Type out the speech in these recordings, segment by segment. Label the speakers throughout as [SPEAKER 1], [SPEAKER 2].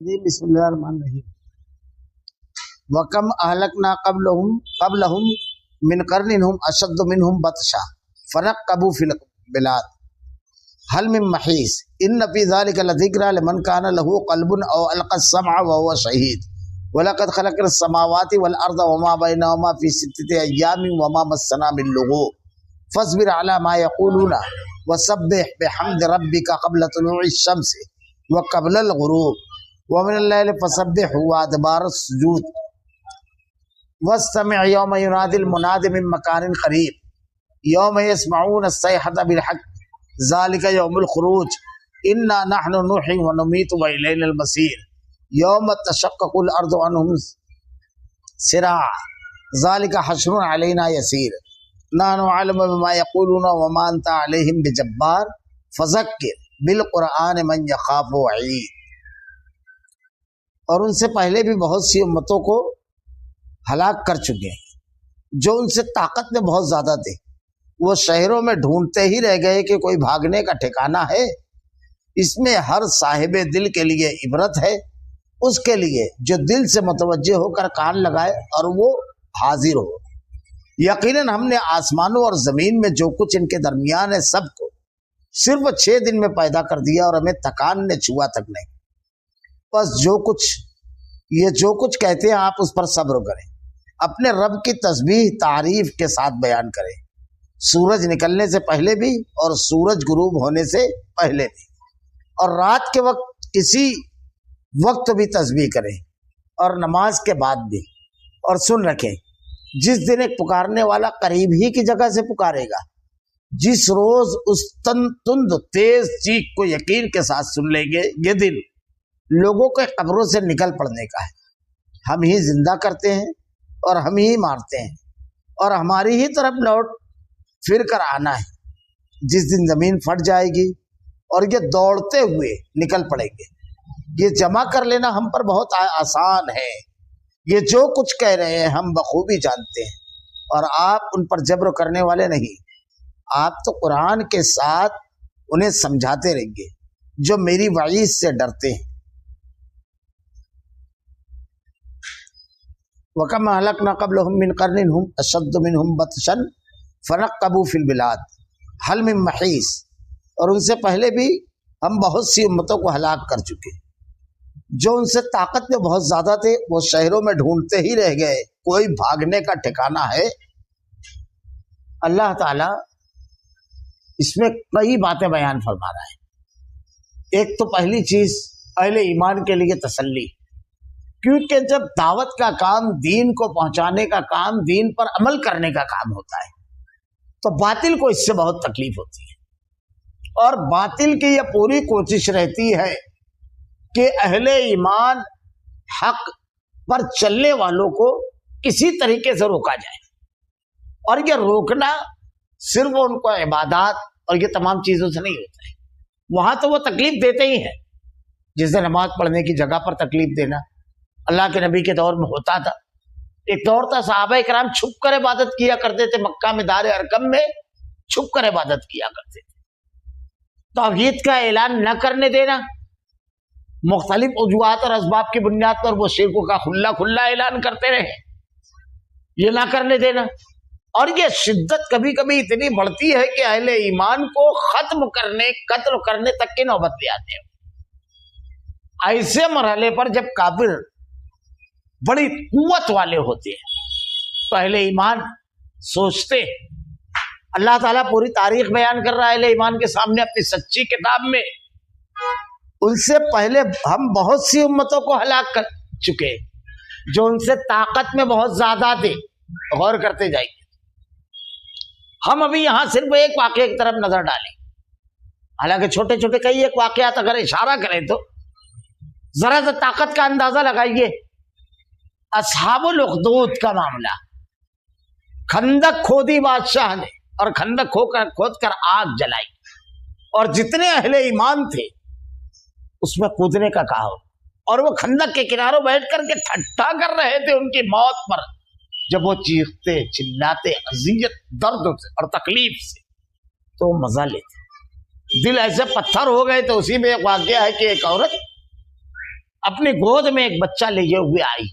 [SPEAKER 1] بسم اللہ الرحمن الرحیم وکم اہلکنا قبلہم من قرن ہم اشد منہم بطشا فنقبوا فی البلاد هل من محیص ان فی ذلک لذکری لمن کان له قلب او القى السمع وهو شہید ولقد خلقنا السماوات والارض وما بینهما فی ستة ایام وما مسنا من لغوب فاصبر علی ما یقولون وسبح بحمد ربک قبل طلوع الشمس وقبل الغروب ومن الليل فسبحه وادبار السجود واستمع يوم ينادي المناد من مكان قريب يوم يسمعون الصيحة بالحق ذلك يوم الخروج إنا نحن نحيي ونميت وإلينا المصير يوم تشقق الأرض عنهم سراعا ذلك حشر علينا يسير نحن أعلم بما يقولون وما أنت عليهم بجبار فذكر بالقرآن من يخاف وعيد. اور ان سے پہلے بھی بہت سی امتوں کو ہلاک کر چکے ہیں جو ان سے طاقت میں بہت زیادہ تھے. وہ شہروں میں ڈھونڈتے ہی رہ گئے کہ کوئی بھاگنے کا ٹھکانہ ہے. اس میں ہر صاحب دل کے لیے عبرت ہے، اس کے لیے جو دل سے متوجہ ہو کر کان لگائے اور وہ حاضر ہو. یقیناً ہم نے آسمانوں اور زمین میں جو کچھ ان کے درمیان ہے سب کو صرف 6 دن میں پیدا کر دیا اور ہمیں تکان نے چھوا تک نہیں. بس جو کچھ کہتے ہیں آپ اس پر صبر کریں، اپنے رب کی تسبیح تعریف کے ساتھ بیان کریں، سورج نکلنے سے پہلے بھی اور سورج غروب ہونے سے پہلے بھی، اور رات کے وقت کسی وقت بھی تسبیح کریں اور نماز کے بعد بھی. اور سن رکھیں جس دن ایک پکارنے والا قریب ہی کی جگہ سے پکارے گا، جس روز اس تند تیز چیخ کو یقین کے ساتھ سن لیں گے، یہ دن لوگوں کے قبروں سے نکل پڑنے کا ہے. ہم ہی زندہ کرتے ہیں اور ہم ہی مارتے ہیں اور ہماری ہی طرف لوٹ پھر کر آنا ہے. جس دن زمین پھٹ جائے گی اور یہ دوڑتے ہوئے نکل پڑیں گے. یہ جمع کر لینا ہم پر بہت آسان ہے. یہ جو کچھ کہہ رہے ہیں ہم بخوبی جانتے ہیں اور آپ ان پر جبر کرنے والے نہیں. آپ تو قرآن کے ساتھ انہیں سمجھاتے رہیں گے جو میری وعید سے ڈرتے ہیں. وَكَمْ أَهْلَكْنَا قَبْلَهُمْ مِنْ قَرْنٍ هُمْ أَشَدُّ مِنْهُمْ بَطْشًا فَنَقَّبُوا فِي الْبِلَادِ هَلْ مِن مَّحِيصٍ. اور ان سے پہلے بھی ہم بہت سی امتوں کو ہلاک کر چکے جو ان سے طاقت میں بہت زیادہ تھے. وہ شہروں میں ڈھونڈتے ہی رہ گئے کوئی بھاگنے کا ٹھکانہ ہے. اللہ تعالی اس میں کئی باتیں بیان فرما رہا ہے. ایک تو پہلی چیز اہل ایمان کے لیے تسلی، کیونکہ جب دعوت کا کام، دین کو پہنچانے کا کام، دین پر عمل کرنے کا کام ہوتا ہے تو باطل کو اس سے بہت تکلیف ہوتی ہے. اور باطل کی یہ پوری کوشش رہتی ہے کہ اہل ایمان حق پر چلنے والوں کو کسی طریقے سے روکا جائے. اور یہ روکنا صرف ان کو عبادات اور یہ تمام چیزوں سے نہیں ہوتا ہے. وہاں تو وہ تکلیف دیتے ہی ہیں، جیسے نماز پڑھنے کی جگہ پر تکلیف دینا اللہ کے نبی کے دور میں ہوتا تھا. ایک دور تھا صحابہ کرام چھپ کر عبادت کیا کرتے تھے، مکہ میں دار ارقم میں چھپ کر عبادت کیا کرتے تھے. توحید کا اعلان نہ کرنے دینا، مختلف وجوہات اور اسباب کی بنیاد پر وہ شرک کا کھلا اعلان کرتے رہے، یہ نہ کرنے دینا. اور یہ شدت کبھی کبھی اتنی بڑھتی ہے کہ اہل ایمان کو ختم کرنے، قتل کرنے تک کی نوبت لے آتے ہیں. ایسے مرحلے پر جب کافر بڑی قوت والے ہوتے ہیں تو اہل ایمان سوچتے ہیں. اللہ تعالیٰ پوری تاریخ بیان کر رہا ہے اہل ایمان کے سامنے اپنی سچی کتاب میں. ان سے پہلے ہم بہت سی امتوں کو ہلاک کر چکے جو ان سے طاقت میں بہت زیادہ تھے. غور کرتے جائیے. ہم ابھی یہاں صرف ایک واقعے کی طرف نظر ڈالیں، حالانکہ چھوٹے چھوٹے کئی ایک واقعات اگر اشارہ کریں تو ذرا سا طاقت کا اندازہ لگائیے. اصحاب الاخدود کا معاملہ، خندق کھودی بادشاہ نے اور خندق کھود کر آگ جلائی اور جتنے اہل ایمان تھے اس میں کودنے کا کہا اور وہ خندق کے کناروں بیٹھ کر کے ٹھٹھا کر رہے تھے ان کی موت پر. جب وہ چیختے چلاتے اذیت درد سے اور تکلیف سے تو مزہ لیتے. دل ایسے پتھر ہو گئے. تو اسی میں ایک واقعہ ہے کہ ایک عورت اپنی گود میں ایک بچہ لیے ہوئے آئی.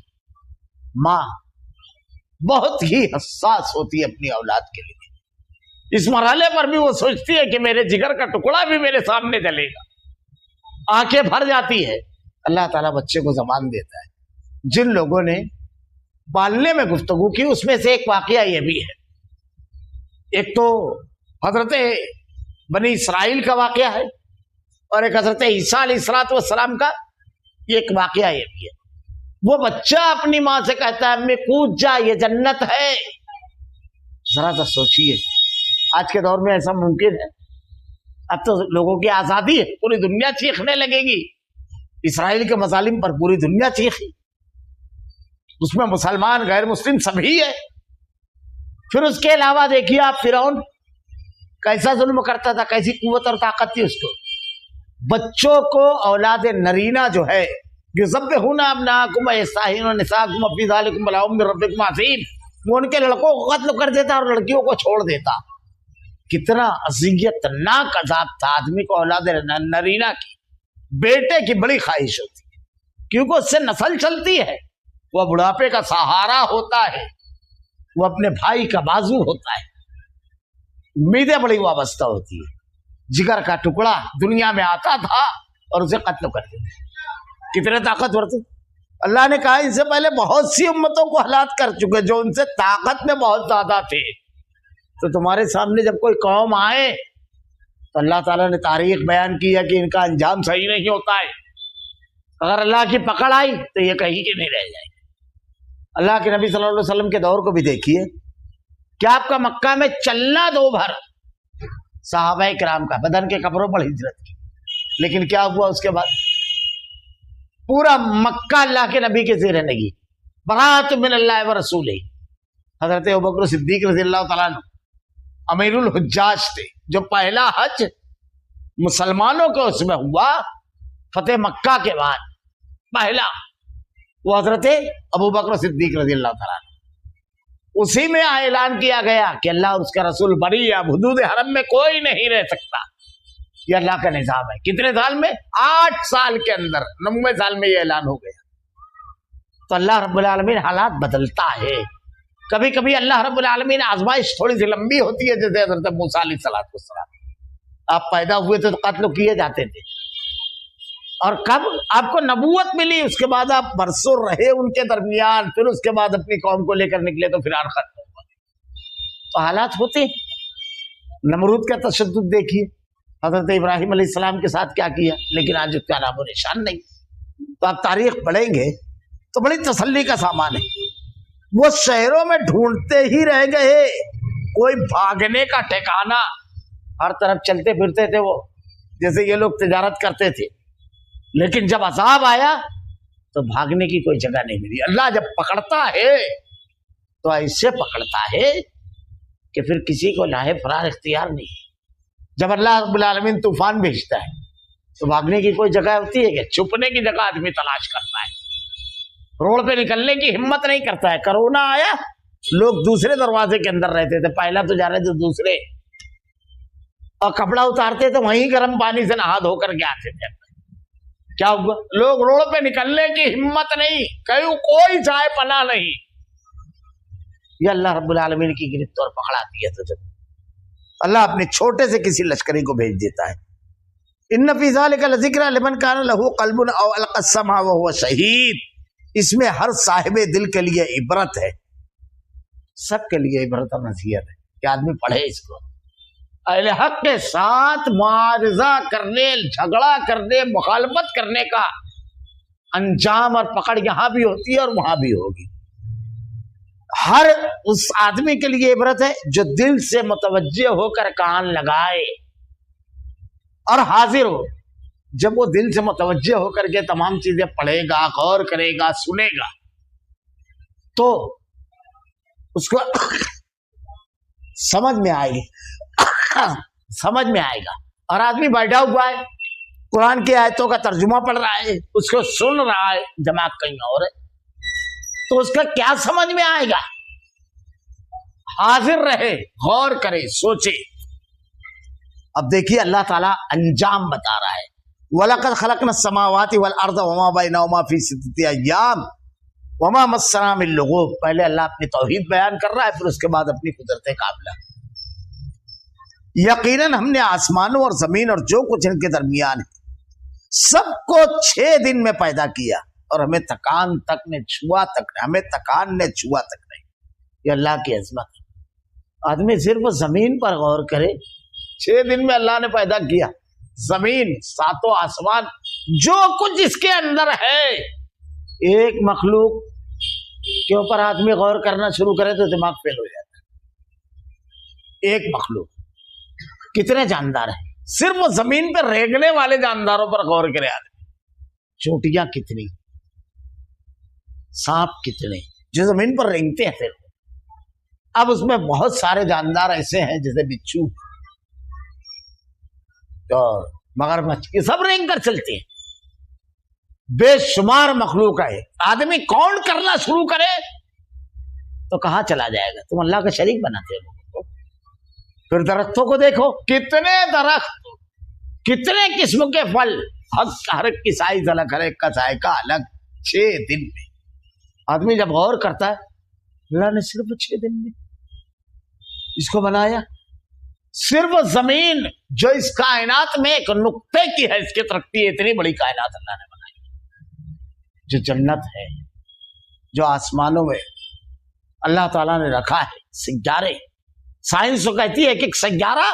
[SPEAKER 1] ماں بہت ہی حساس ہوتی ہے اپنی اولاد کے لیے. اس مرحلے پر بھی وہ سوچتی ہے کہ میرے جگر کا ٹکڑا بھی میرے سامنے جلے گا. آنکھیں بھر جاتی ہے. اللہ تعالیٰ بچے کو زبان دیتا ہے. جن لوگوں نے پالنے میں گفتگو کی اس میں سے ایک واقعہ یہ بھی ہے. ایک تو حضرت بنی اسرائیل کا واقعہ ہے اور ایک حضرت عیسیٰ علیہ السلام کا ایک واقعہ یہ بھی ہے. وہ بچہ اپنی ماں سے کہتا ہے امی کود جا یہ جنت ہے. ذرا سا سوچیے آج کے دور میں ایسا ممکن ہے؟ اب تو لوگوں کی آزادی ہے, پوری دنیا چیخنے لگے گی. اسرائیل کے مظالم پر پوری دنیا چیخی, اس میں مسلمان غیر مسلم سبھی ہے. پھر اس کے علاوہ دیکھیے آپ فرعون کیسا ظلم کرتا تھا, کیسی قوت اور طاقت تھی اس کو. بچوں کو اولاد نرینہ جو ہے یذبحون ابناءکم ویستحیون نساءکم وفی ذلکم بلاء من ربکم عظیم, وہ ان کے لڑکوں کو قتل کر دیتا اور لڑکیوں کو چھوڑ دیتا. کتنا اذیت ناک عذاب تھا. آدمی کو اولاد نرینہ کی بیٹے کی بڑی خواہش ہوتی ہے کیونکہ اس سے نسل چلتی ہے, وہ بڑھاپے کا سہارا ہوتا ہے, وہ اپنے بھائی کا بازو ہوتا ہے, امیدیں بڑی وابستہ ہوتی ہے. جگر کا ٹکڑا دنیا میں آتا تھا اور اسے قتل کر دیتے. کتنے طاقتور تھے. اللہ نے کہا ان سے پہلے بہت سی امتوں کو ہلاک کر چکے جو ان سے طاقت میں بہت زیادہ تھے. تو تمہارے سامنے جب کوئی قوم آئے تو اللہ تعالیٰ نے تاریخ بیان کی ہے کہ ان کا انجام صحیح نہیں ہوتا ہے. اگر اللہ کی پکڑ آئی تو یہ کہیں کے نہیں رہ جائے. اللہ کے نبی صلی اللہ علیہ وسلم کے دور کو بھی دیکھیے, کیا آپ کا مکہ میں چلنا دو بھر صحابہ کرام کا بدن کے کپڑوں پر ہجرت کی, لیکن کیا ہوا اس کے بعد؟ پورا مکہ اللہ کے نبی کے زیر لگی. برات من اللہ و رسول. حضرت ابوبکر صدیق رضی اللہ تعالیٰ عنہ امیر الحجاج تھے. جو پہلا حج مسلمانوں کو اس میں ہوا فتح مکہ کے بعد پہلا, وہ حضرت ابوبکر صدیق رضی اللہ تعالیٰ عنہ. اسی میں اعلان کیا گیا کہ اللہ اور اس کا رسول بری, اب حدود حرم میں کوئی نہیں رہ سکتا. یہ اللہ کا نظام ہے. کتنے سال میں؟ 8 سال کے اندر 90 سال میں یہ اعلان ہو گیا. تو اللہ رب العالمین حالات بدلتا ہے. کبھی کبھی اللہ رب العالمین آزمائش تھوڑی سی لمبی ہوتی ہے, جیسے حضرت موسیٰ علیہ السلام آپ پیدا ہوئے تھے تو قتل کیے جاتے تھے, اور کب آپ کو نبوت ملی اس کے بعد آپ برسوں رہے ان کے درمیان, پھر اس کے بعد اپنی قوم کو لے کر نکلے تو فرعون ختم ہوا. تو حالات ہوتے ہیں. نمرود کا تشدد دیکھیے, حضرت ابراہیم علیہ السلام کے ساتھ کیا کیا, لیکن آج اس کا نام و نشان نہیں. تو آپ تاریخ پڑھیں گے تو بڑی تسلی کا سامان ہے. وہ شہروں میں ڈھونڈتے ہی رہ گئے, کوئی بھاگنے کا ٹھکانہ, ہر طرف چلتے پھرتے تھے وہ, جیسے یہ لوگ تجارت کرتے تھے. لیکن جب عذاب آیا تو بھاگنے کی کوئی جگہ نہیں ملی. اللہ جب پکڑتا ہے تو ایسے پکڑتا ہے کہ پھر کسی کو لاہے فرار اختیار نہیں. جب اللہ رب العالمین طوفان بھیجتا ہے تو بھاگنے کی کوئی جگہ ہوتی ہے کہ چھپنے کی جگہ آدمی تلاش کرتا ہے, روڈ پہ نکلنے کی ہمت نہیں کرتا ہے. کرونا آیا, لوگ دوسرے دروازے کے اندر رہتے تھے, پہلا تو جا رہے تھے دوسرے, اور کپڑا اتارتے تو وہیں گرم پانی سے نہا دھو کر کے آتے تھے. کیا ہوا؟ لوگ روڈ پہ نکلنے کی ہمت نہیں, کوئی جائے پناہ نہیں. یہ اللہ رب العالمین کی گرفت اور پکڑ آتی ہے تو جب اللہ اپنے چھوٹے سے کسی لشکری کو بھیج دیتا ہے. ان فی ذلک لذکر لمن کان لہ قلب او القى السمع وهو شہید. اس میں ہر صاحب دل کے لیے عبرت ہے, سب کے لیے عبرت اور نصیحت ہے کہ آدمی پڑھے اس کو. اہل حق کے ساتھ معارضہ کرنے, جھگڑا کرنے, مخالفت کرنے کا انجام اور پکڑ یہاں بھی ہوتی ہے اور وہاں بھی ہوگی. ہر اس آدمی کے لیے عبرت ہے جو دل سے متوجہ ہو کر کان لگائے اور حاضر ہو. جب وہ دل سے متوجہ ہو کر کے تمام چیزیں پڑھے گا, غور کرے گا, سنے گا, تو اس کو سمجھ میں آئے گی, سمجھ میں آئے گا. اور آدمی بیٹھا ہوا ہے, قرآن کی آیتوں کا ترجمہ پڑھ رہا ہے, اس کو سن رہا ہے, دماغ کہیں اور ہے, تو اس کا کیا سمجھ میں آئے گا؟ حاضر رہے, غور کرے, سوچے. اب دیکھیے اللہ تعالیٰ انجام بتا رہا ہے. وَلَقَدْ خَلَقْنَا السَّمَاوَاتِ وَالْأَرْضَ وَمَا بَيْنَهُمَا فِي سِتَّةِ أَيَّامٍ وَمَا مَسَّنَا مِن لُغُوبٍ. پہلے اللہ اپنی توحید بیان کر رہا ہے، پھر اس کے بعد اپنی قدرت کاملہ. یقیناً ہم نے آسمانوں اور زمین اور جو کچھ ان کے درمیان ہے سب کو 6 دن میں پیدا کیا، اور ہمیں تکان نے چھوا تک نہیں. یہ اللہ کی عظمت ہے. آدمی صرف زمین پر غور کرے، 6 دن میں اللہ نے پیدا کیا. زمین، 7 آسمان، جو کچھ اس کے اندر ہے. ایک مخلوق کے اوپر آدمی غور کرنا شروع کرے تو دماغ فیل ہو جاتا ہے. ایک مخلوق، کتنے جاندار ہیں. صرف وہ زمین پہ رینگنے والے جانداروں پر غور کرے آدمی. چونٹیاں کتنی، سانپ کتنے جو زمین پر رینگتے ہیں. پھر اب اس میں بہت سارے جاندار ایسے ہیں جیسے بچھو اور مگرمچھ، یہ سب رینگ کر چلتے ہیں. بے شمار مخلوق ہے. آدمی کون کرنا شروع کرے تو کہاں چلا جائے گا. تم اللہ کا شریک بناتے ہو. پھر درختوں کو دیکھو، کتنے درخت، کتنے قسم کے پھل، ہر ایک کی سائز الگ، ہر ایک کا ذائقہ الگ. 6 دن میں آدمی جب غور کرتا ہے، اللہ نے صرف 6 دن میں اس کو بنایا. صرف زمین جو اس کائنات میں ایک نقطے کی حیثیت رکھتی ہے، اتنی بڑی کائنات اللہ نے بنائی. جو جنت ہے، جو آسمانوں میں اللہ تعالیٰ نے رکھا ہے سیارے. سائنس تو کہتی ہے کہ ایک سیارہ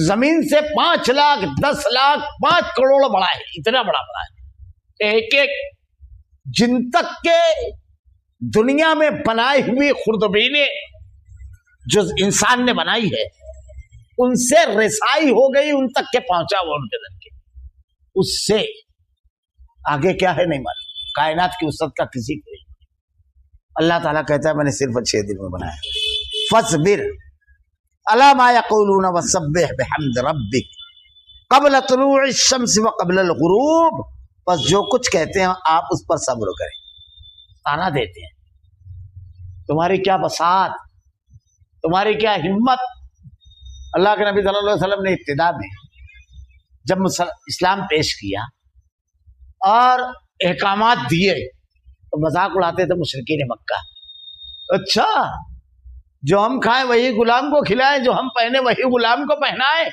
[SPEAKER 1] زمین سے 5 لاکھ 10 لاکھ 5 کروڑ بڑا ہے. اتنا بڑا ہے. ایک ایک جن تک کے دنیا میں بنائی ہوئی خوردبینیں جو انسان نے بنائی ہے، ان سے رسائی ہو گئی، ان تک کے پہنچا وہ ان کے دن کے. اس سے آگے کیا ہے نہیں معلوم. کائنات کی وسعت کا کسی کو نہیں. اللہ تعالیٰ کہتا ہے میں نے صرف 6 دن میں بنایا. فاصبر علی ما یقولون وسبح بحمد ربک قبل طلوع الشمس وقبل الغروب. بس جو کچھ کہتے ہیں آپ اس پر صبر کریں. تانا دیتے ہیں، تمہاری کیا بساط، تمہاری کیا ہمت. اللہ کے نبی صلی اللہ علیہ وسلم نے ابتدا میں جب اسلام پیش کیا اور احکامات دیے تو مذاق اڑاتے تھے مشرکین مکہ. اچھا، جو ہم کھائیں وہی غلام کو کھلائیں، جو ہم پہنے وہی غلام کو پہنائیں.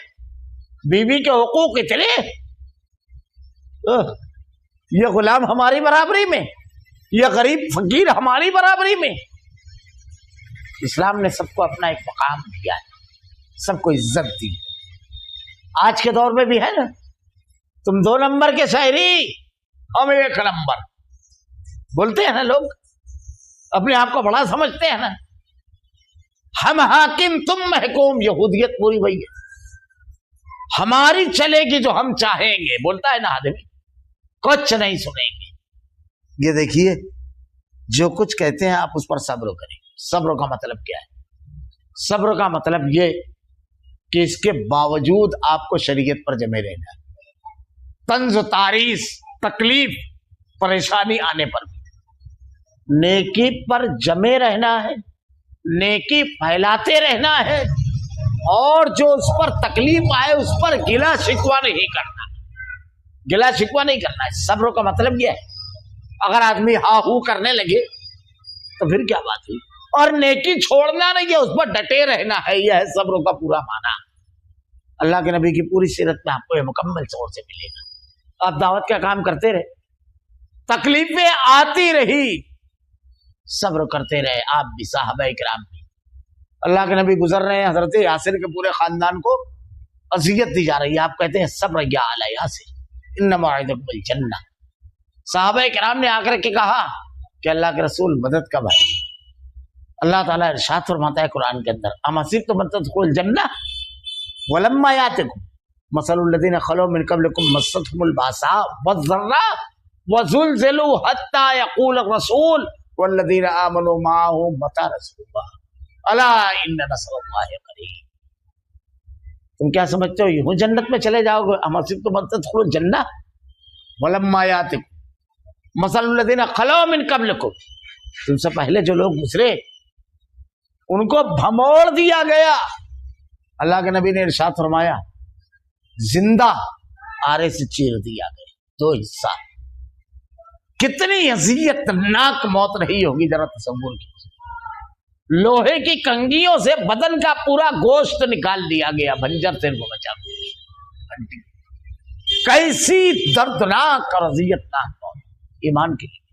[SPEAKER 1] بیوی کے حقوق اتنے، یہ غلام ہماری برابری میں، یہ غریب فقیر ہماری برابری میں. اسلام نے سب کو اپنا ایک مقام دیا ہے، سب کو عزت دی. آج کے دور میں بھی ہے نا، تم 2 نمبر کے شہری، ہم 1 نمبر بولتے ہیں نا. لوگ اپنے آپ کو بڑا سمجھتے ہیں نا. ہم حاکم تم محکوم. یہودیت پوری وہی ہے، ہماری چلے گی جو ہم چاہیں گے. بولتا ہے نا آدمی، کچھ نہیں سنیں گے. یہ دیکھیے، جو کچھ کہتے ہیں آپ اس پر صبر کریں. صبر کا مطلب کیا ہے؟ صبر کا مطلب یہ کہ اس کے باوجود آپ کو شریعت پر جمے رہنا ہے. طنز و تعریض، تکلیف، پریشانی آنے پر بھی نیکی پر جمے رہنا ہے، نیکی پھیلاتے رہنا ہے، اور جو اس پر تکلیف آئے اس پر گلا شکوہ نہیں کرنا. گلا شکوہ نہیں کرنا ہے. صبر کا مطلب یہ ہے. اگر آدمی ہا ہو کرنے لگے تو پھر کیا بات ہوئی. اور نیکی چھوڑنا نہیں ہے، اس پر ڈٹے رہنا ہے. یہ ہے صبر کا پورا معنی. اللہ کے نبی کی پوری سیرت میں آپ کو یہ مکمل طور سے ملے گا. آپ دعوت کا کام کرتے رہے، تکلیفیں آتی رہی، صبر کرتے رہے. آپ بھی، صحابہ کرام بھی. اللہ کے نبی گزر رہے ہیں، حضرت یاسر کے پورے خاندان کو اذیت دی جا رہی ہے. آپ کہتے ہیں صبر یا علی یاسر ان موعدکم الجنہ. صحابہ کرام نے آ کر کے کہا کہ اللہ کے رسول مدد کب آئے. اللہ تعالیٰ ارشاد فرماتا ہے قرآن کے اندر، ام حسبتم ان تدخلوا الجنہ ولما یاتکم مثل الذین خلوا من قبلکم مستهم الباساء والضراء وزلزلوا حتى يقول الرسول والذین آمنوا معه متى نصر اللہ الا ان نصر اللہ قریب. تم کیا سمجھتے ہو یوں جنت میں چلے جاؤ گے؟ ام حسبتم ان تدخلوا الجنہ ولما یاتکم مثل الذین خلوا من قبلکم، تم سے پہلے جو لوگ گزرے ان کو بھموڑ دیا گیا. اللہ کے نبی نے ارشاد فرمایا، زندہ آرے سے چیر دیا گیا، 2 حصہ۔ کتنی اذیتناک موت رہی ہوگی ذرا تصور کیجیے۔ لوہے کی کنگھیوں سے بدن کا پورا گوشت نکال دیا گیا، بنجر سے وہ بچا۔ کیسی دردناک اور اذیتناک موت ایمان کے لیے۔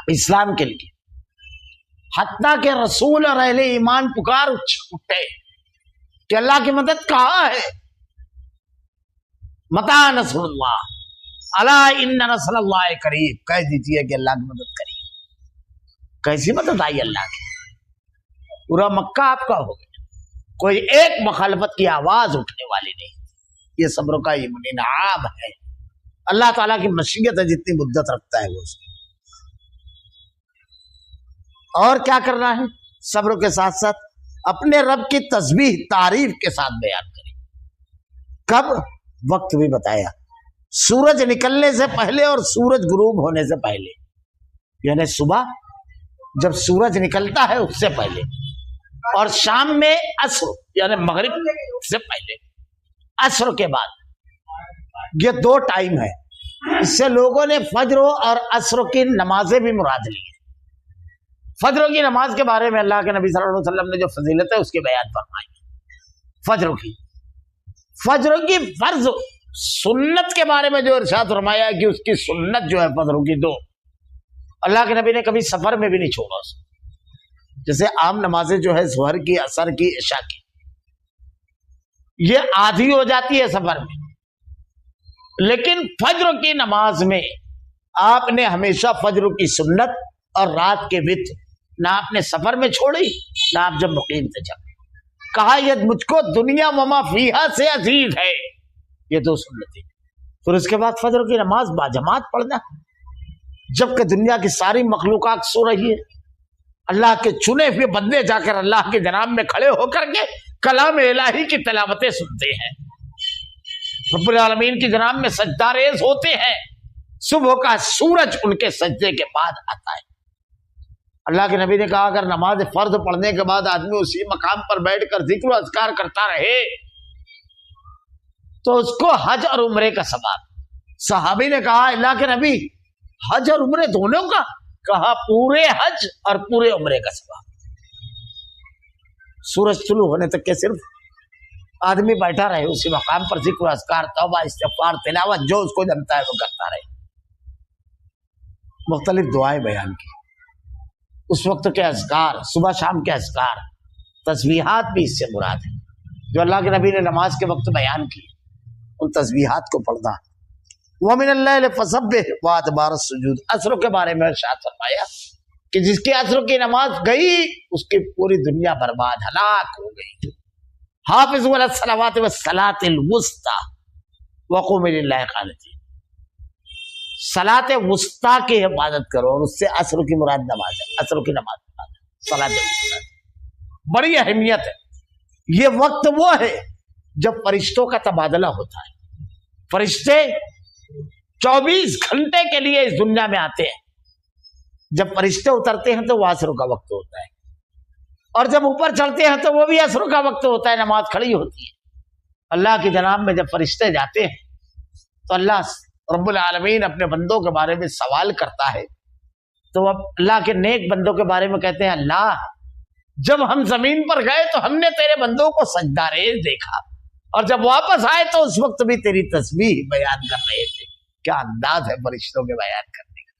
[SPEAKER 1] اسلام کے لیے، حتیٰ کہ رسول اور اہل ایمان پکار اٹھے کہ اللہ کی مدد کہاں ہے؟ متی نصر اللہ، الا ان نصر اللہ قریب، کہہ دیجیے کہ اللہ کی مدد قریب۔ کیسی مدد آئی اللہ کی؟ پورا مکہ آپ کا ہو گیا، کوئی ایک مخالفت کی آواز اٹھنے والی نہیں۔ یہ صبر کا انعام ہے، اللہ تعالیٰ کی مشیت ہے، جتنی مدت رکھتا ہے وہ اس کی۔ اور کیا کرنا ہے؟ صبر کے ساتھ ساتھ اپنے رب کی تسبیح تعریف کے ساتھ بیان کریں۔ کب؟ وقت بھی بتایا، سورج نکلنے سے پہلے اور سورج غروب ہونے سے پہلے، یعنی صبح جب سورج نکلتا ہے اس سے پہلے، اور شام میں عصر یعنی مغرب سے پہلے، عصر کے بعد۔ یہ 2 ٹائم ہے، اس سے لوگوں نے فجر اور عصر کی نمازیں بھی مراد لی ہیں۔ فجر کی نماز کے بارے میں اللہ کے نبی صلی اللہ علیہ وسلم نے جو فضیلت ہے اس کی بیان فرمائی۔ فجر کی فرض سنت کے بارے میں جو ارشاد فرمایا کہ اس کی سنت جو ہے فجر کی 2، اللہ کے نبی نے کبھی سفر میں بھی نہیں چھوڑا اس کو۔ جیسے عام نمازیں جو ہے ظہر کی، عصر کی، عشاء کی، یہ آدھی ہو جاتی ہے سفر میں، لیکن فجر کی نماز میں آپ نے ہمیشہ فجر کی سنت اور رات کے وتر نہ آپ نے سفر میں چھوڑی، نہ آپ جب مقیم تھے جب۔ کہا یہ مجھ کو دنیا وما فیہا سے عزیز ہے، یہ 2 سنتیں۔ پھر اس کے بعد فجر کی نماز باجماعت پڑھنا، جبکہ دنیا کی ساری مخلوقات سو رہی ہے، اللہ کے چنے ہوئے بندے جا کر اللہ کے جناب میں کھڑے ہو کر کے کلام الہی کی تلاوتیں سنتے ہیں، رب العالمین کی جناب میں سجدہ ریز ہوتے ہیں۔ صبح کا سورج ان کے سجدے کے بعد آتا ہے۔ اللہ کے نبی نے کہا اگر نماز فرض پڑھنے کے بعد آدمی اسی مقام پر بیٹھ کر ذکر و اذکار کرتا رہے تو اس کو حج اور عمرے کا ثواب۔ صحابی نے کہا اللہ کے نبی حج اور عمرے دونوں کا؟ کہا پورے حج اور پورے عمرے کا ثواب۔ سورج طلوع ہونے تک کے صرف آدمی بیٹھا رہے اسی مقام پر، ذکر و اذکار، توبہ، استغفار، تلاوت، جو اس کو جانتا ہے وہ کرتا رہے۔ مختلف دعائیں بیان کی، اس وقت کے اذکار، صبح شام کے اذکار، تسبیحات بھی اس سے مراد ہے جو اللہ کے نبی نے نماز کے وقت بیان کی، ان تسبیحات کو پڑھنا۔ وَمِنَ اللَّيْلِ فَسَبِّحْ وَأَدْبَارَ السُّجُودِ، عصر کے بارے میں ارشاد فرمایا کہ جس کی عصر کی نماز گئی اس کی پوری دنیا برباد، ہلاک ہو گئی۔ حافظوا علی الصلوات والصلاۃ الوسطی وقوموا للہ قانتین، صلاۃ وسطی کی حفاظت کرو، اور اس سے عصر کی مراد نماز ہے، عصر کی نماز مراد ہے، صلاۃ وسطی۔ بڑی اہمیت ہے۔ یہ وقت وہ ہے جب فرشتوں کا تبادلہ ہوتا ہے۔ فرشتے 24 گھنٹے کے لیے اس دنیا میں آتے ہیں، جب فرشتے اترتے ہیں تو وہ عصر کا وقت ہوتا ہے، اور جب اوپر چڑھتے ہیں تو وہ بھی عصر کا وقت ہوتا ہے، نماز کھڑی ہوتی ہے۔ اللہ کی جناب میں جب فرشتے جاتے ہیں تو اللہ رب العالمین اپنے بندوں کے بارے میں سوال کرتا ہے، تو اب اللہ کے نیک بندوں کے بارے میں کہتے ہیں اللہ جب ہم زمین پر گئے تو ہم نے تیرے بندوں کو سجدہ ریز دیکھا، اور جب واپس آئے تو اس وقت بھی تیری تسبیح بیان کر رہے تھے۔ کیا انداز ہے فرشتوں کے بیان کرنے کا،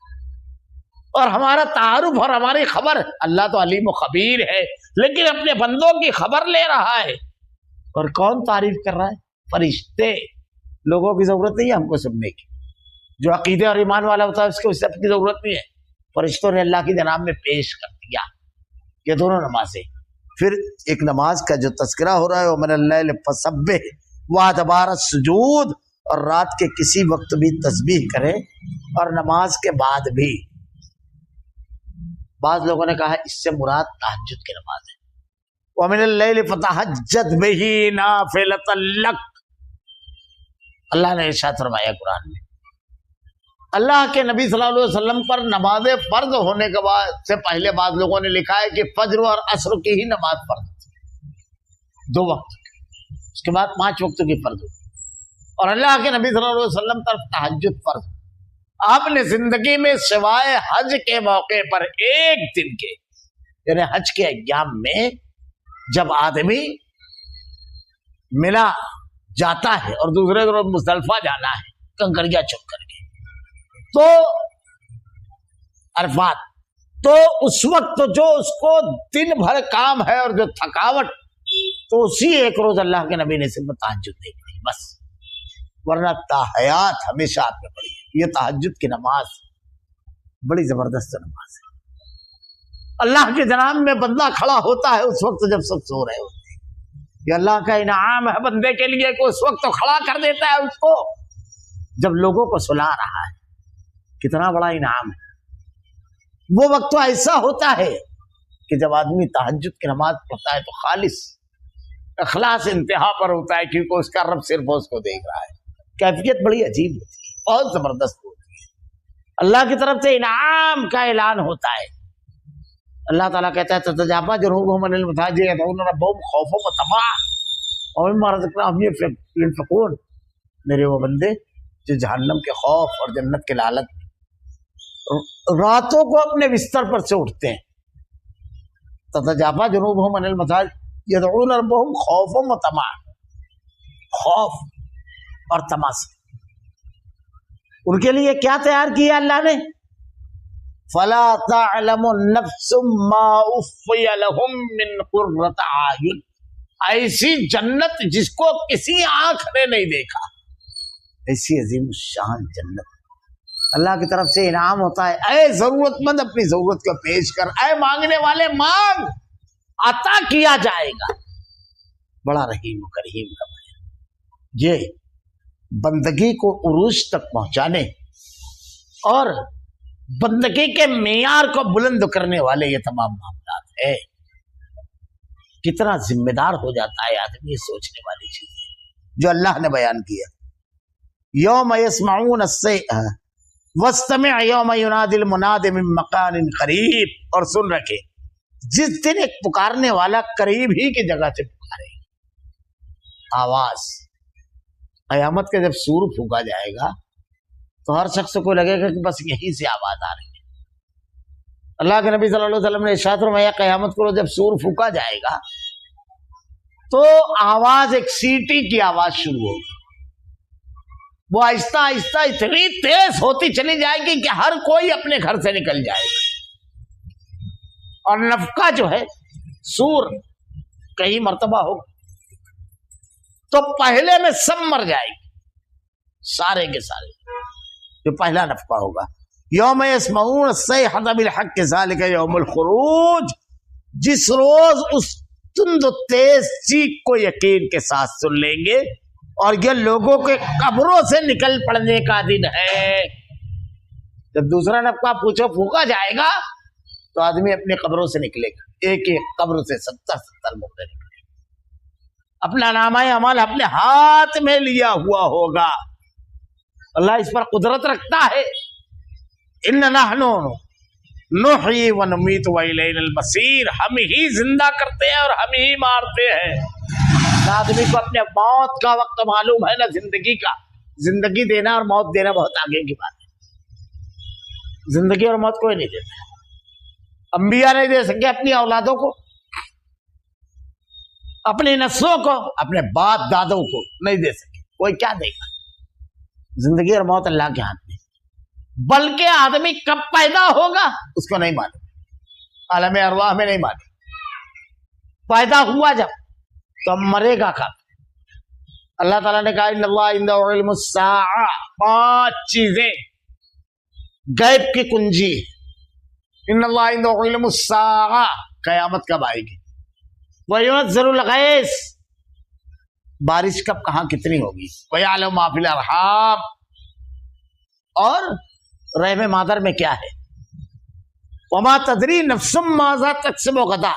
[SPEAKER 1] اور ہمارا تعارف اور ہماری خبر۔ اللہ تو علیم و خبیر ہے، لیکن اپنے بندوں کی خبر لے رہا ہے، اور کون تعریف کر رہا ہے؟ فرشتے۔ لوگوں کی ضرورت نہیں ہے ہم کو سننے کی، جو عقیدے اور ایمان والا ہوتا ہے اس کو اس سب کی ضرورت نہیں ہے۔ فرشتوں نے اللہ کی جناب میں پیش کر دیا یہ دونوں نمازیں۔ پھر ایک نماز کا جو تذکرہ ہو رہا ہے وَمِنَ اللَّيْلِ فَسَبِّحْ وَأَدْبَارَ السُّجُودِ، اور رات کے کسی وقت بھی تسبیح کرے، اور نماز کے بعد بھی۔ بعض لوگوں نے کہا اس سے مراد تہجد کی نماز ہے۔ وَمِنَ اللَّيْلِ فَتَہَجَّدْ بِهِ نَافِلَةً لَكَ، اللہ نے ارشاد فرمایا قرآن میں۔ اللہ کے نبی صلی اللہ علیہ وسلم پر نماز فرض ہونے کے بعد سے پہلے بعض لوگوں نے لکھا ہے کہ فجر اور عصر کی ہی نماز فرض تھی، 2 وقت اس کے بعد 5 وقتوں کی فرض ہوتی ہے۔ اور اللہ کے نبی صلی اللہ علیہ وسلم طرف تہجد فرض۔ آپ نے زندگی میں سوائے حج کے موقع پر 1 دن کے یعنی حج کے ایام میں جب آدمی منا جاتا ہے اور دوسرے روز مزدلفہ جانا ہے کنکریاں چک کر کے تو عرفات، تو اس وقت جو اس کو دن بھر کام ہے اور جو تھکاوٹ، تو اسی 1 روز اللہ کے نبی نے صرف تہجد نہیں پڑھی بس، ورنہ تحیات ہمیشہ آپ نے پڑھی ہے۔ یہ تہجد کی نماز بڑی زبردست نماز ہے۔ اللہ کے جناب میں بندہ کھڑا ہوتا ہے اس وقت جب سب سو رہے ہوتے ہیں۔ یہ اللہ کا انعام ہے بندے کے لیے کہ اس وقت تو کھڑا کر دیتا ہے اس کو جب لوگوں کو سلا رہا ہے۔ کتنا بڑا انعام ہے۔ وہ وقت تو ایسا ہوتا ہے کہ جب آدمی تہجد کی نماز پڑھتا ہے تو خالص اخلاص انتہا پر ہوتا ہے کیونکہ اس کا رب صرف اس کو دیکھ رہا ہے۔ کیفیت بڑی عجیب ہوتی ہے، بہت زبردست ہوتی ہے۔ اللہ کی طرف سے انعام کا اعلان ہوتا ہے۔ اللہ تعالیٰ کہتا ہے تتجافی جنوبہم عن المضاجع یدعون ربہم خوفا وطمعا ومما رزقناہم ينفقون۔ میرے وہ بندے جو جہنم کے خوف اور جنت کے لالچ راتوں کو اپنے بستر پر سے اٹھتے ہیں۔ تتجافی جنوبہم عن المضاجع یدعون ربہم خوفا وطمعا، خوف اور طمع سے ان کے لیے کیا تیار کیا اللہ نے؟ فلا تعلم نفس ما اخفی لهم من قرۃ اعین، ایسی جنت جس کو کسی آنکھ نے نہیں دیکھا، ایسی عظیم الشان جنت اللہ کی طرف سے انعام ہوتا ہے۔ اے ضرورت مند اپنی ضرورت کو پیش کر، اے مانگنے والے مانگ، عطا کیا جائے گا۔ بڑا رحیم و کریم کا بیان۔ یہ بندگی کو عروج تک پہنچانے اور بندگی کے معیار کو بلند کرنے والے یہ تمام معاملات ہے۔ کتنا ذمہ دار ہو جاتا ہے آدمی سوچنے والی چیزیں جو اللہ نے بیان کیا۔ یوم یسمعون الصیحۃ واستمع یوم ینادی المناد من مکان قریب، اور سن رکھے جس دن ایک پکارنے والا قریب ہی کی جگہ سے پکارے گا۔ آواز قیامت کے جب سور پھونکا جائے گا تو ہر شخص کو لگے گا کہ بس یہیں سے آواز آ رہی ہے۔ اللہ کے نبی صلی اللہ علیہ وسلم نے ارشاد فرمایا قیامت کو جب سور پھونکا جائے گا تو آواز ایک سیٹی کی آواز شروع ہوگی، وہ آہستہ آہستہ اتنی تیز ہوتی چلی جائے گی کہ ہر کوئی اپنے گھر سے نکل جائے گا، اور نفقہ جو ہے سور کئی مرتبہ ہوگا تو پہلے میں سب مر جائے گی، سارے کے سارے، جو پہلا نفقہ ہوگا۔ یوم یسمعون الصیحۃ بالحق ذالک یوم الخروج، جس روز اس تند و تیز چیخ کو یقین کے ساتھ سن لیں گے، اور یہ لوگوں کے قبروں سے نکل پڑنے کا دن ہے۔ جب دوسرا نفقہ پھونکا جائے گا تو آدمی اپنے قبروں سے نکلے گا، ایک ایک قبر سے 70 مردے نکلے گا، اپنا نامہ عمل اپنے ہاتھ میں لیا ہوا ہوگا۔ اللہ اس پر قدرت رکھتا ہے۔ ان نحن نحیی و نمیت و الینا المصیر، ہم ہی زندہ کرتے ہیں اور ہم ہی مارتے ہیں۔ نہ آدمی کو اپنے موت کا وقت معلوم ہے نہ زندگی کا۔ زندگی دینا اور موت دینا بہت آگے کی بات ہے۔ زندگی اور موت کوئی نہیں دیتا، انبیاء نہیں دے سکے اپنی اولادوں کو، اپنی نسلوں کو، اپنے باپ دادوں کو نہیں دے سکے، کوئی کیا دے گا؟ زندگی اور موت اللہ کے ہاتھ میں، بلکہ آدمی کب پیدا ہوگا اس کو نہیں معلوم، عالم ارواح میں نہیں معلوم۔ پیدا ہوا جب تو مرے گا کب؟ اللہ تعالیٰ نے کہا ان اللہ عنده علم الساعہ، 5 چیزیں غیب کی کنجی ہے۔ ان اللہ عنده علم الساعہ، قیامت کب آئے گی، وَيُنَزِّلُ الْغَيْثَ، بارش کب کہاں کتنی ہوگی، وَيَعْلَمُ مَا فِي الْأَرْحَامِ، اور رحم مادر میں کیا ہے، وَمَا تَدْرِي نَفْسٌ مَاذَا تَكْسِبُ غَدًا،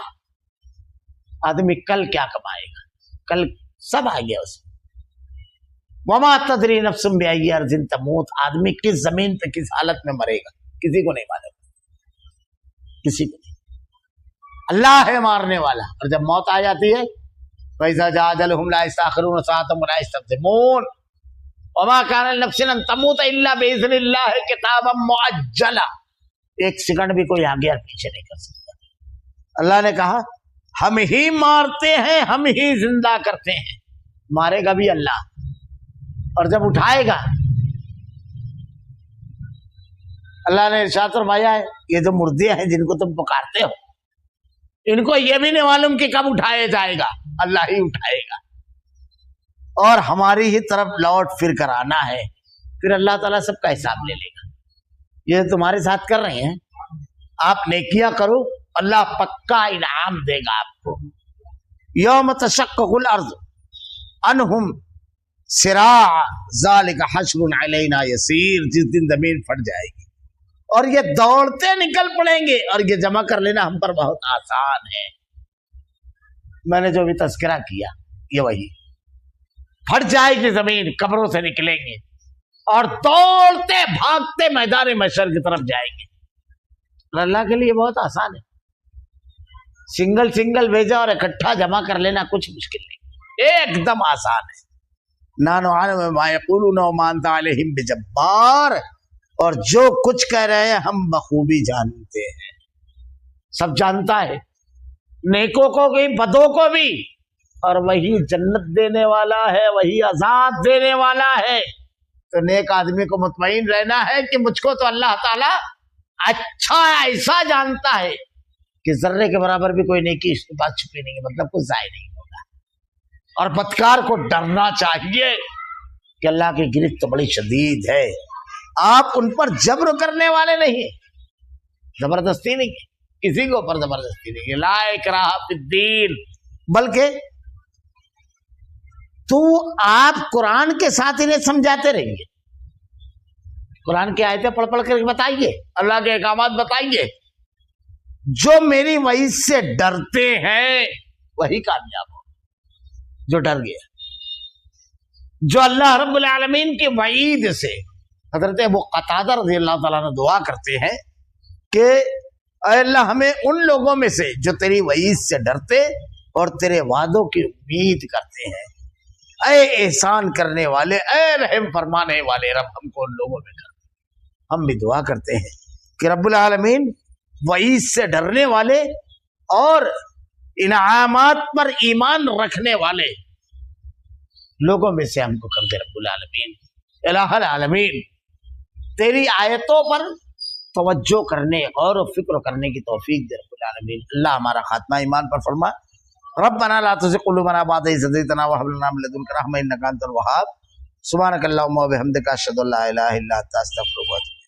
[SPEAKER 1] آدمی کل کیا کمائے گا، کل سب آ گیا اس میں۔ وَمَا تَدْرِي نَفْسٌ بِأَيِّ أَرْضٍ تَمُوتُ، آدمی کس زمین پہ کس حالت میں مرے گا کسی کو نہیں معلوم، کسی کو نہیں۔ اللہ ہے مارنے والا، اور جب موت آ جاتی ہے فإذا جاء أجلهم لا يستأخرون ساعة ولا يستقدمون وما كان لنفس أن تموت إلا بإذن الله كتابا مؤجلا. ایک سیکنڈ بھی کوئی آگے اور پیچھے نہیں کر سکتا. اللہ نے کہا ہم ہی مارتے ہیں ہم ہی زندہ کرتے ہیں. مارے گا بھی اللہ اور جب اٹھائے گا. اللہ نے ارشاد فرمایا ہے یہ جو مردے ہیں جن کو تم پکارتے ہو ان کو یہ بھی نہیں معلوم کہ کب اٹھایا جائے گا. اللہ ہی اٹھائے گا اور ہماری ہی طرف لوٹ پھر کر آنا ہے. پھر اللہ تعالیٰ سب کا حساب لے لے گا. یہ تمہارے ساتھ کر رہے ہیں آپ نیکیاں کرو اللہ پکا انعام دے گا آپ کو. یوم تشقق الارض عنہم سراع ذالک حشر علینا یسیر. جس دن زمین پھٹ جائے گی اور یہ دوڑتے نکل پڑیں گے اور یہ جمع کر لینا ہم پر بہت آسان ہے. میں نے جو بھی تذکرہ کیا یہ وہی. پھٹ جائے گی زمین قبروں سے نکلیں گے اور دوڑتے بھاگتے میدان محشر کی طرف جائیں گے. اور اللہ کے لیے بہت آسان ہے. سنگل سنگل بھیجا اور اکٹھا جمع کر لینا کچھ مشکل نہیں, ایک دم آسان ہے. نانو عالم ما یقولون وما انت علیہم بجبار. اور جو کچھ کہہ رہے ہیں ہم بخوبی جانتے ہیں. سب جانتا ہے نیکوں کو بھی بدوں کو بھی. اور وہی جنت دینے والا ہے وہی عذاب دینے والا ہے. تو نیک آدمی کو مطمئن رہنا ہے کہ مجھ کو تو اللہ تعالیٰ اچھا ایسا جانتا ہے کہ ذرے کے برابر بھی کوئی نیکی اس کے پاس چھپی نہیں ہے, مطلب کچھ ضائع نہیں ہوگا. اور بدکار کو ڈرنا چاہیے کہ اللہ کی گرفت تو بڑی شدید ہے. آپ ان پر جبر کرنے والے نہیں, زبردستی نہیں ہے, کسی کے اوپر زبردستی نہیں ہے. لا اکراہ فی الدین. بلکہ تو آپ قرآن کے ساتھ انہیں سمجھاتے رہیے. قرآن کی آیتیں پڑھ پڑھ کر بتائیے, اللہ کے احکامات بتائیے. جو میری وعید سے ڈرتے ہیں وہی کامیاب ہو. جو ڈر گیا, جو اللہ رب العالمین کی وعید سے. حضرت ابو قتادہ رضی اللہ تعالیٰ نے دعا کرتے ہیں کہ اے اللہ ہمیں ان لوگوں میں سے جو تیری وعید سے ڈرتے اور تیرے وعدوں کی امید کرتے ہیں. اے احسان کرنے والے, اے رحم فرمانے والے رب ہم کو ان لوگوں میں کر. ہم بھی دعا کرتے ہیں کہ رب العالمین وعید سے ڈرنے والے اور انعامات پر ایمان رکھنے والے لوگوں میں سے ہم کو کر دے. رب العالمین الہ العالمین تیری آیتوں پر توجہ کرنے اور فکر کرنے کی توفیق دے رب العالمین. اللہ ہمارا خاتمہ ایمان پر فرما. ربنا لا تزغ قلوبنا بعد إذ هديتنا وهب لنا من لدنك رحمة إنك أنت الوهاب. سبحانك اللهم وبحمدك أشهد أن لا إله إلا أنت أستغفرك وأتوب